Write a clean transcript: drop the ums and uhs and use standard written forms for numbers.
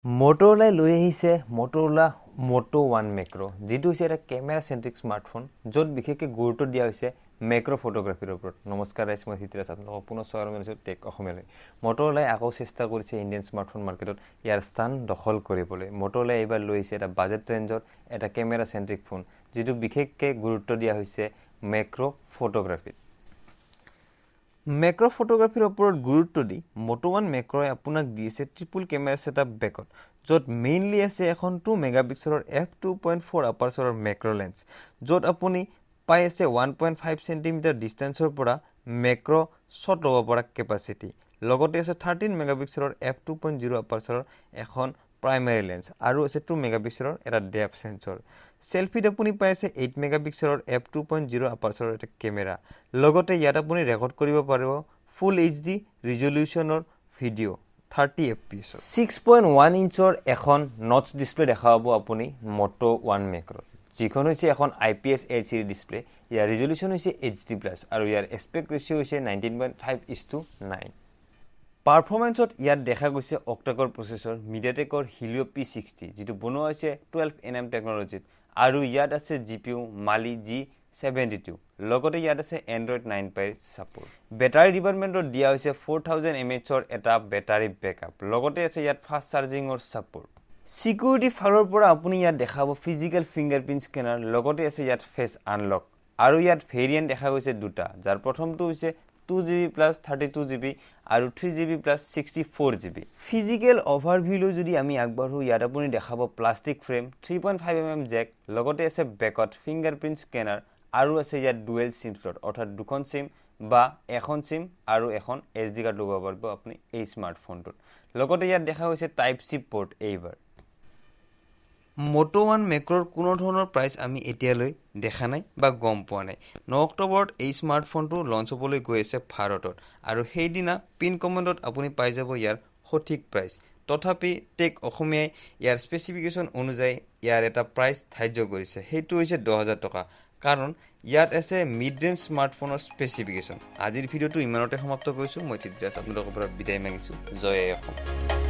Motorola লৈ আহিছে Motorola Moto 1 Macro যেটো হৈছে এটা ক্যামেৰা সেন্ট্ৰিক স্মাৰ্টফোন য'ত বিশেষকৈ গুৰুত্ব দিয়া হৈছে মেক্ৰো ফটোগ্ৰাফিৰ ওপৰত নমস্কাৰ ৰাইজ মই হিতৰাজ আপোনালোকক পুনৰ স্বাগতম জনাইছো টেক অসমলৈ Motorola আকৌ চেষ্টা কৰিছে ইণ্ডিয়ান স্মাৰ্টফোন মাৰ্কেটত ইয়াৰ স্থান দখল কৰিবলৈ Motorola এইবাৰ লৈ আহিছে এটা বাজেট ৰেঞ্জৰ এটা ক্যামেৰা সেন্ট্ৰিক ফোন যেটো বিশেষকৈ গুৰুত্ব দিয়া হৈছে মেক্ৰো ফটোগ্ৰাফি Macro photography ওপৰত গুৰুত্ব দি Moto 1 Macro আপোনাক দিছে ট্ৰিপল ক্যামেৰা সেটআপ বেকত য'ত মেইনলি আছে এখন 2 মেগাপিক্সেলৰ f2.4 আপাৰচাৰৰ মেক্ৰো লেন্স য'ত আপুনি পাই আছে 1.5 সেন্টিমিটাৰ ডিসটেন্সৰ পৰা মেক্ৰো শ্বট ল'ব পৰা কেপাসিটি লগতে আছে 13 মেগাপিক্সেলৰ f2.0 আপাৰচাৰৰ এখন প্ৰাইমাৰী লেন্স আৰু আছে 2 মেগাপিক্সেলৰ এটা ডেপথ সেন্সৰ সেলফিত আপুনি পাই আছে 8 মেগাপিক্সেলৰ f2.0 আপাৰচাৰৰ এটা ক্যামেৰা লগতে ইয়াত আপুনি ৰেকৰ্ড কৰিব পাৰিব ফুল এইচডি ৰিজলিউশনৰ ভিডিও 30 fps 6.1 ইঞ্চৰ এখন নচ ডিসপ্লে দেখা পাব আপুনি Moto 1 Macro যিখন হৈছে এখন IPS LCD ডিসপ্লে ইয়াৰ ৰিজলিউশন হৈছে HD+ আৰু ইয়াৰ এস্পেক্ট ৰেশিও হৈছে 19.5:9 পাৰফৰমেন্সত ইয়াত দেখা গৈছে অক্টাকোৰ প্ৰসেসৰ MediaTekৰ Helio P60 যেটো বনোৱা হৈছে 12nm টেকনলজিত আৰু ইয়াত আছে GPU Mali G72 লগতে ইয়াত আছে Android 9 Pie সাপোৰ্ট বেটাৰী ডিপাৰ্টমেন্টত দিয়া হৈছে 4000 mAh ৰ এটা বেটাৰী বেকআপ লগতে আছে ইয়াত ফাষ্ট চাৰ্জিংৰ সাপোৰ্ট সিকিউৰিটি ফাৰৰ পৰা আপুনি ইয়াত দেখাব ফিজিক্যাল ফিংগাৰপ্ৰিন্ট স্ক্যানাৰ লগতে আছে ইয়াত ফেস আনলক আৰু ইয়াত ভেৰিয়েন্ট দেখা গৈছে দুটা যাৰ প্ৰথমটো হৈছে 2GB plus 32GB আৰু 3GB plus 64GB ফিজিক্যাল ওভাৰভিউ যদি আমি আগবাঢ়ো ইয়াত আপুনি দেখাব প্লাষ্টিক ফ্ৰেম 3.5mm জ্যাক লগতে আছে বেকত ফিংগাৰপ্ৰিন্ট স্ক্যানাৰ আৰু আছে ইয়াত ডুৱেল সিম স্লট অৰ্থাৎ দুখন সিম বা এখন সিম আৰু এখন SD কাৰ্ড লগাব পাৰিব আপুনি এই স্মাৰ্টফোনটোত লগতে ইয়াত দেখা হৈছে টাইপ C পোৰ্ট এইবাৰ Moto 1 Macroৰ কোনো ধৰণৰ প্ৰাইস আমি এতিয়ালৈ দেখা নাই বা গম পোৱা নাই 9 অক্টোবৰত এই স্মাৰ্টফোনটো লঞ্চ হ'বলৈ গৈ আছে ভাৰতত আৰু সেই দিনা পিন কমেন্টত আপুনি পাই যাব ইয়াৰ সঠিক প্ৰাইস তথাপি টেক অসমীয়াই ইয়াৰ স্পেসিফিকেশন অনুযায়ী ইয়াৰ এটা প্ৰাইস ধাৰ্য কৰিছে হেতু হৈছে 10000 টকা কাৰণ ইয়াত আছে মিড ৰেঞ্জ স্মাৰ্টফোনৰ স্পেসিফিকেশন আজিৰ ভিডিওটো ইমানতে সমাপ্ত কৰিছো মই হিতৰাজ আপোনালোকৰ পৰা বিদায় মাগিছো জয় অসম